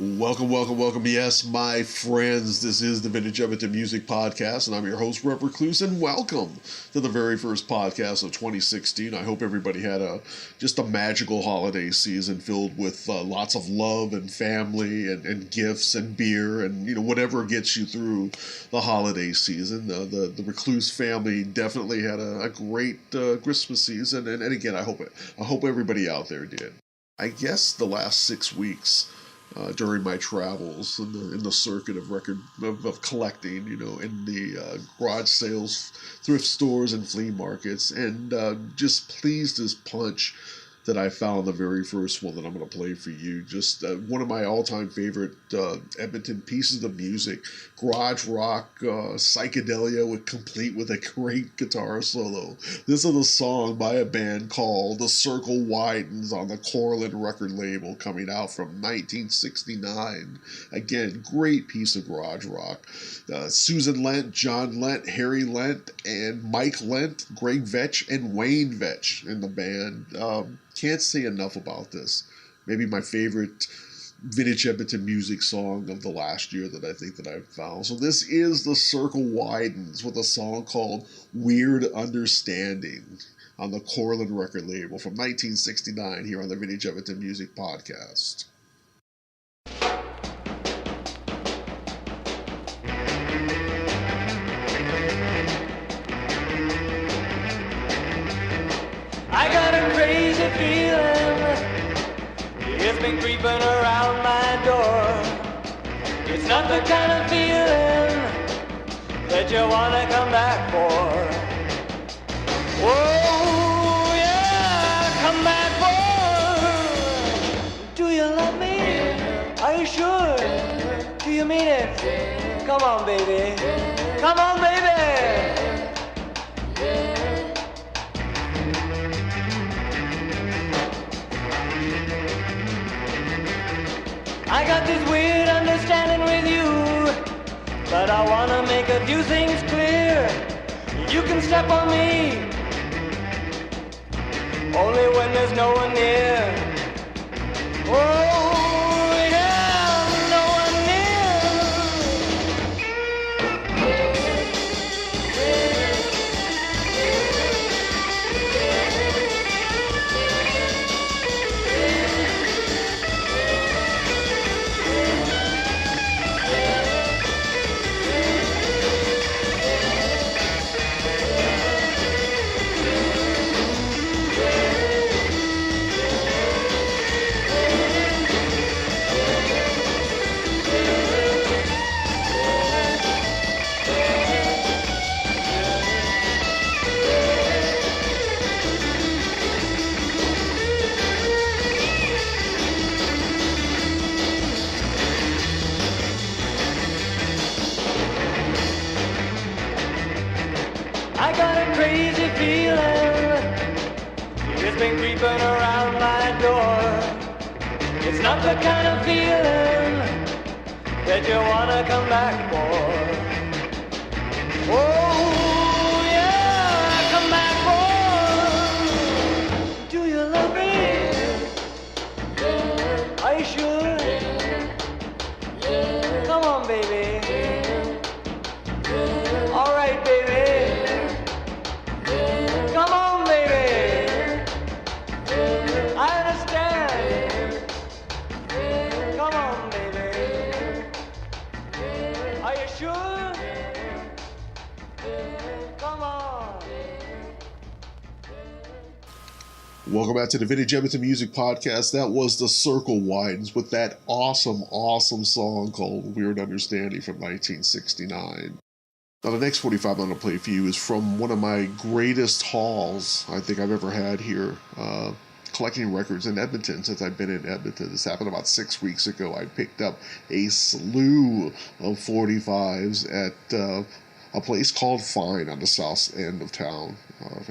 Welcome. Yes, my friends, this is the Vintage Edmonton Music Podcast, and I'm your host, Rev Recluse, and welcome to the very first podcast of 2016. I hope everybody had just a magical holiday season filled with lots of love and family and gifts and beer and, whatever gets you through the holiday season. The Recluse family definitely had a great Christmas season, and again, I hope everybody out there did. I guess the last 6 weeks during my travels in the circuit of collecting, in the garage sales, thrift stores, and flea markets, and just pleased as punch that I found the very first one that I'm going to play for you. Just one of my all-time favorite Edmonton pieces of music, garage rock, psychedelia, complete with a great guitar solo. This is a song by a band called the Circle Widens on the Corlin record label, coming out from 1969. Again, great piece of garage rock. Susan Lent, John Lent, Harry Lent, and Mike Lent, Greg Vetch, and Wayne Vetch in the band. Can't say enough about this. Maybe my favorite vintage Edmonton music song of the last year that I think that I've found. So this is the Circle Widens with a song called Weird Understanding on the Corlin record label from 1969 here on the Vintage Edmonton Music Podcast. It's been creeping around my door. It's not the kind of feeling that you want to come back for. Oh, yeah, come back for. Do you love me? Are you sure? Do you mean it? Come on, baby. Come on, baby. I got this weird understanding with you, but I wanna make a few things clear. You can step on me only when there's no one near. Oh, yeah, no one near. I got a crazy feeling, it's been creeping around my door. It's not the kind of feeling that you wanna come back for. Oh, yeah, come back for. Do you love me? Are you sure? Come on, baby. All right, baby. Come on, baby. I understand. Come on, baby. Are you sure? Come on. Welcome back to the Vintage Edmonton Music Podcast. That was the Circle Widens with that awesome song called Weird Understanding from 1969. Now, the next 45 I'm going to play for you is from one of my greatest hauls I think I've ever had here, collecting records in Edmonton since I've been in Edmonton. This happened about 6 weeks ago. I picked up a slew of 45s at a place called Fine on the south end of town.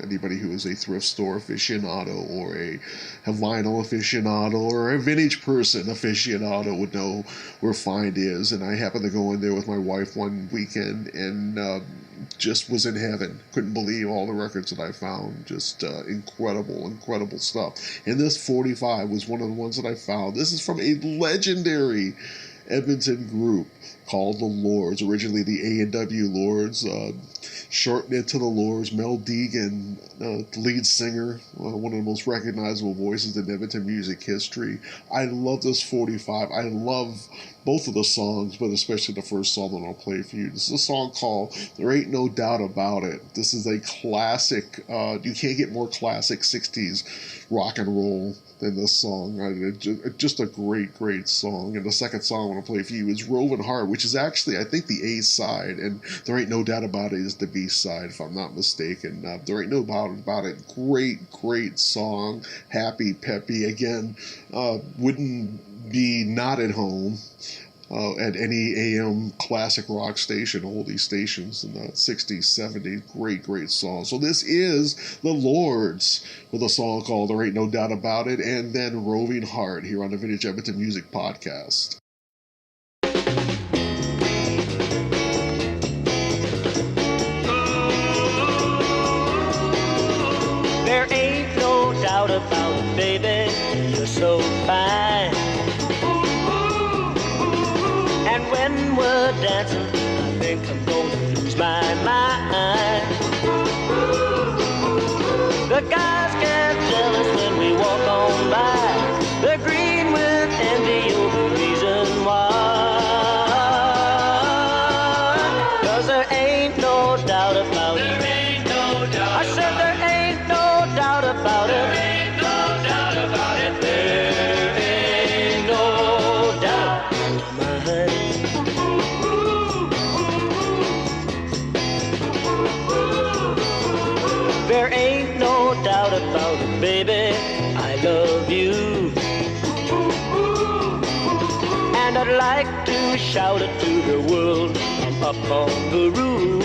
Anybody who is a thrift store aficionado or a vinyl aficionado or a vintage person aficionado would know where Fine is. And I happened to go in there with my wife one weekend and just was in heaven. Couldn't believe all the records that I found. Just incredible stuff. And this 45 was one of the ones that I found. This is from a legendary Edmonton group called the Lords, originally the A&W Lords, shortened it to the Lords. Mel Deegan, lead singer, one of the most recognizable voices in Edmonton music history. I love this 45. I love both of the songs, but especially the first song that I'll play for you. This is a song called There Ain't No Doubt About It. This is a classic, you can't get more classic 60s rock and roll than this song. Just a great song. And the second song I want to play for you is Roving Heart, which is actually, I think, the A side, and There Ain't No Doubt About It is the B side, if I'm not mistaken. There Ain't No Doubt About It. Great song. Happy, peppy. Again, wouldn't be not at home at any AM classic rock station, oldies stations in the 60s, 70s. Great song. So this is the Lords with a song called There Ain't No Doubt About It, and then Roving Heart here on the Vintage Edmonton Music Podcast. There ain't no doubt about it, baby, you're so fine. And when we're dancing, I think I'm going to lose my mind. The guys get jealous when we walk on by. They're green with envy, you're the reason why. 'Cause there ain't no doubt about it. There ain't no doubt. I said there ain't no doubt about it. There ain't no doubt about it. There ain't no doubt in my mind. There ain't no doubt about it, baby, I love you. And I'd like to shout it to the world from up on the roof.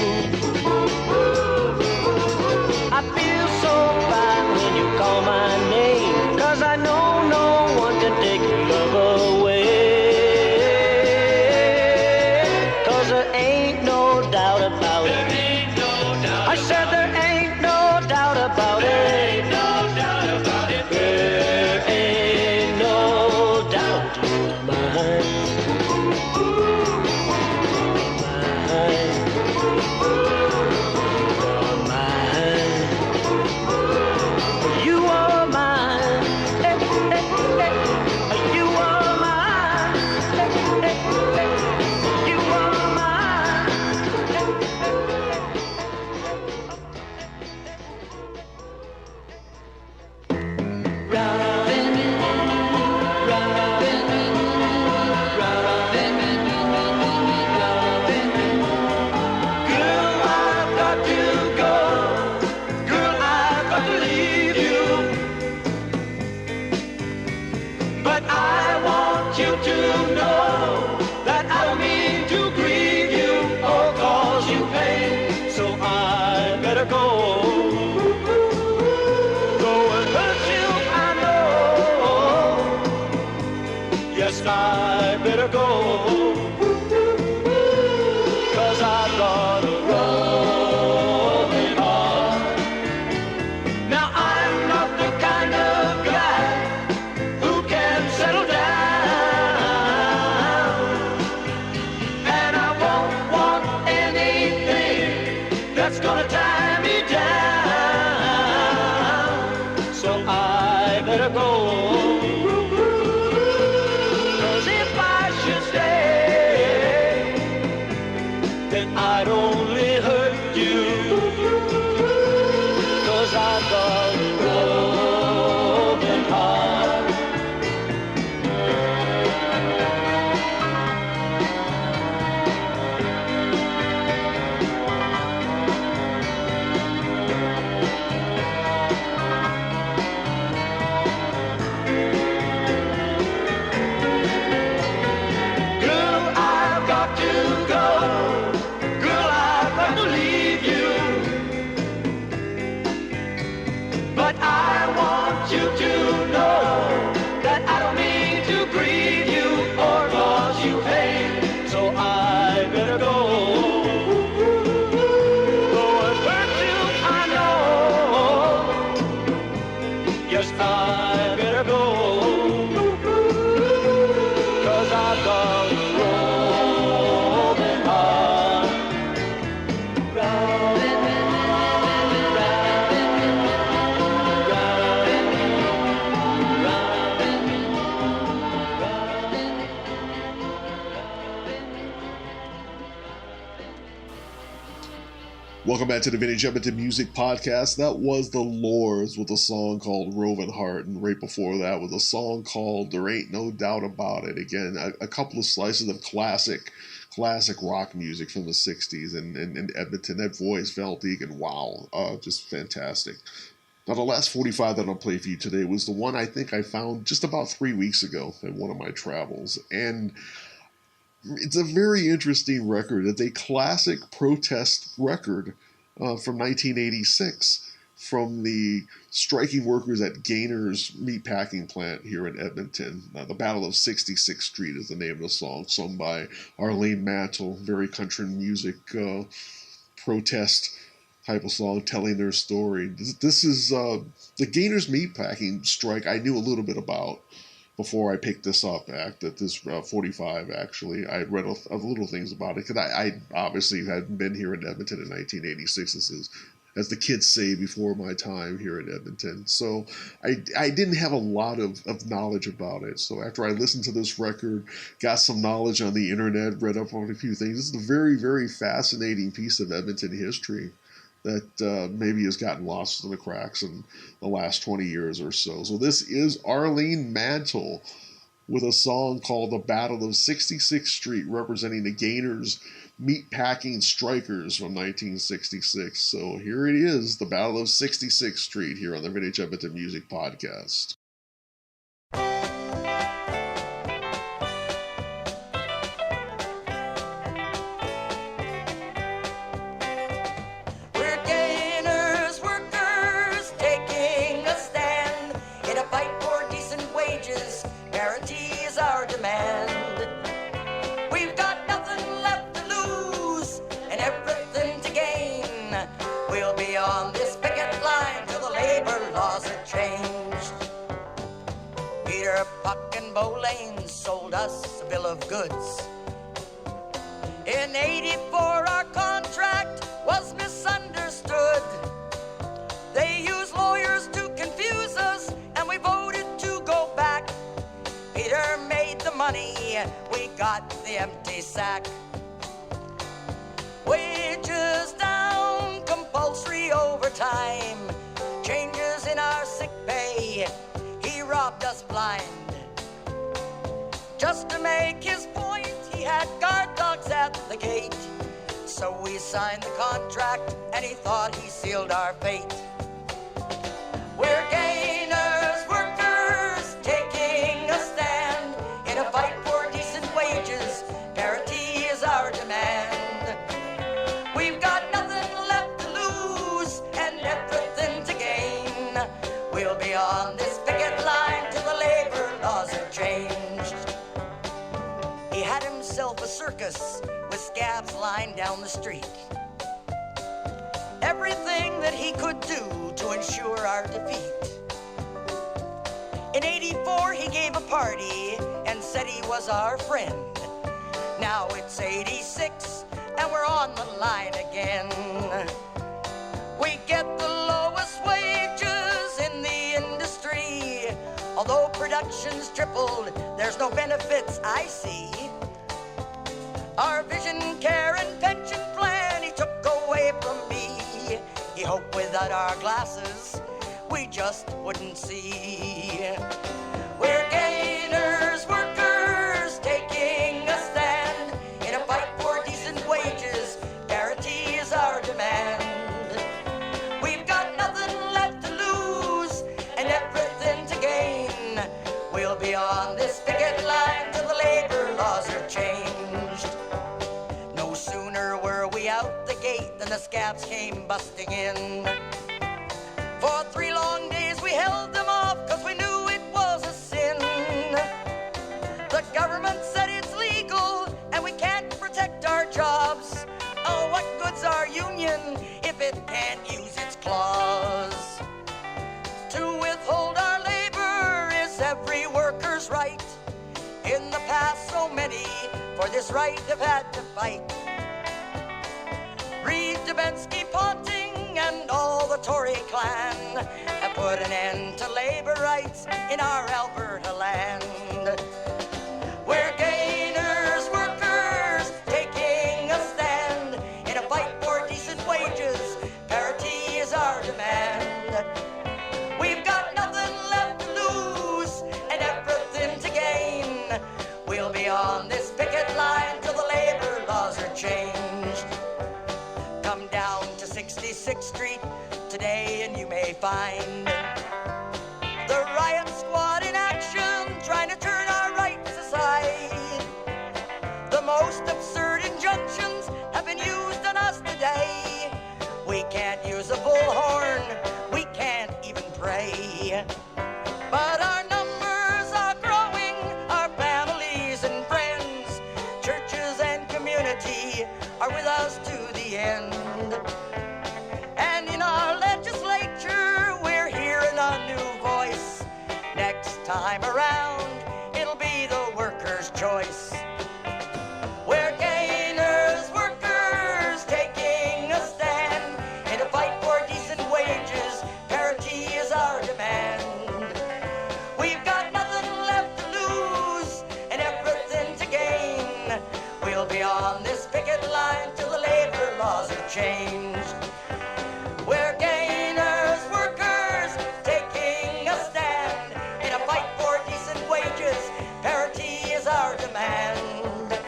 I feel so fine when you call my name, 'cause I know no one can take your love away. 'Cause there ain't no doubt about it. There ain't no doubt. I said there ain't no doubt about it. There ain't no doubt about it. There ain't no doubt in my mind. You are mine. You are mine. You are mine. Girl, I've got to go. Girl, I've got to leave you. But I want you to know that I don't mean to grieve you or cause you pain. So I better go. Though it hurts you, I know. Yes, I better go. 'Cause I've got a rolling heart. Now I'm not the kind of guy who can settle down. And I won't want anything that's gonna tie me down. So I better go. 'Cause if I should stay, I've got a roving heart. Welcome back to the Vintage Edmonton Music Podcast. That was the Lords with a song called Roving Heart, and right before that was a song called There Ain't No Doubt About It. Again, a couple of slices of classic rock music from the 60s and Edmonton. That voice, Val Deegan, wow, just fantastic. Now, the last 45 that I'll play for you today was the one I think I found just about 3 weeks ago in one of my travels, and it's a very interesting record. It's a classic protest record from 1986 from the striking workers at Gainer's meatpacking plant here in Edmonton. The Battle of 66th Street is the name of the song, sung by Arlene Mantle. Very country music protest type of song telling their story. This is the Gainer's meatpacking strike I knew a little bit about before I picked this up, this 45, actually. I read a little things about it, because I obviously hadn't been here in Edmonton in 1986. This is, as the kids say, before my time here in Edmonton. So I didn't have a lot of knowledge about it. So after I listened to this record, got some knowledge on the internet, read up on a few things, this is a very, very fascinating piece of Edmonton history that maybe has gotten lost in the cracks in the last 20 years or so. So this is Arlene Mantle with a song called The Battle of 66th Street, representing the Gainers meatpacking strikers from 1966. So here it is, The Battle of 66th Street, here on the Vintage Edmonton Music Podcast. Lane sold us a bill of goods. In '84 our contract was misunderstood. They used lawyers to confuse us and we voted to go back. Peter made the money, we got the empty sack. Wages down, compulsory overtime, changes in our sick pay, he robbed us blind. Just to make his point, he had guard dogs at the gate. So we signed the contract, and he thought he sealed our fate. We're Gainers, workers, taking a stand in a fight for decent wages. Parity is our demand. We've got nothing left to lose and everything to gain. We'll be on this picket line till the labor laws are changed. He had himself a circus with scabs lined down the street. Everything that he could do to ensure our defeat. In '84 he gave a party and said he was our friend. Now it's '86 and we're on the line again. We get the lowest wages in the industry. Although production's tripled, there's no benefits I see. Our vision care and pension plan he took away from me. He hoped without our glasses we just wouldn't see. We're Gainers, workers, taking a stand in a fight for decent wages. Parity is our demand. We've got nothing left to lose and everything to gain. We'll be on this picket line till the labor laws are changed. No sooner were we out the gate than the scabs came busting in. For 3 long days we held them off cause we knew it was a sin. The government said it's legal and we can't protect our jobs. Oh, what good's our union if it can't use its claws? To withhold our labor is every worker's right. In the past so many many for this right have had to fight. Reed, Dubensky, Ponting, and all the Tory clan have put an end to labor rights in our Alberta land. We're gainers, workers, taking a stand in a fight for decent wages. Parity is our demand. We've got nothing left to lose and everything to gain. We'll be on this picket line till the labor laws are changed. Come down to 66th Street today and you may find the riot squad in action, trying to turn our rights aside. The most absurd injunctions have been used on us today. We can't use a bullhorn, we can't even pray. But our numbers are growing, our families and friends, churches and community are with us to the end. And in our legislature, we're hearing a new voice. Next time around, it'll be the workers' choice. We're gainers, workers, taking a stand in a fight for decent wages. Parity is our demand. We've got nothing left to lose and everything to gain. We'll be on this picket line till the labor laws are changed. We're gainers, workers, taking a stand in a fight for decent wages. Parity is our demand.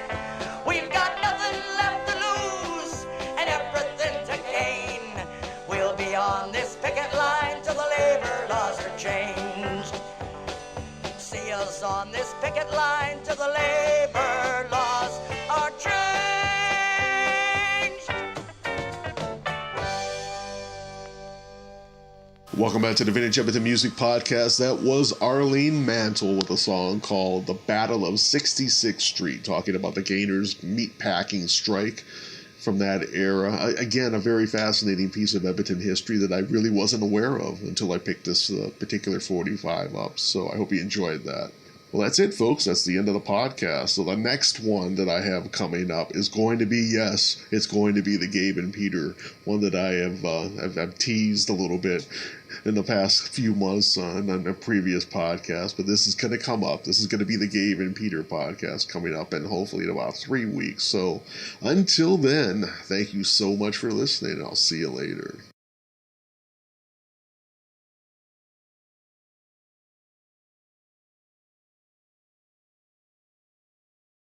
We've got nothing left to lose and everything to gain. We'll be on this picket line till the labor laws are changed. See us on this picket line till the labor laws are changed. Welcome back to the Vintage Edmonton Music Podcast. That was Arlene Mantle with a song called The Battle of 66th Street, talking about the Gainers meatpacking strike from that era. Again, a very fascinating piece of Edmonton history that I really wasn't aware of until I picked this particular 45 up. So I hope you enjoyed that. Well, that's it, folks. That's the end of the podcast. So the next one that I have coming up is going to be, yes, it's going to be the Gabe and Peter, one that I have teased a little bit in the past few months on a previous podcast, but this is going to come up. This is going to be the Gabe and Peter podcast coming up in hopefully in about 3 weeks. So until then, thank you so much for listening. I'll see you later.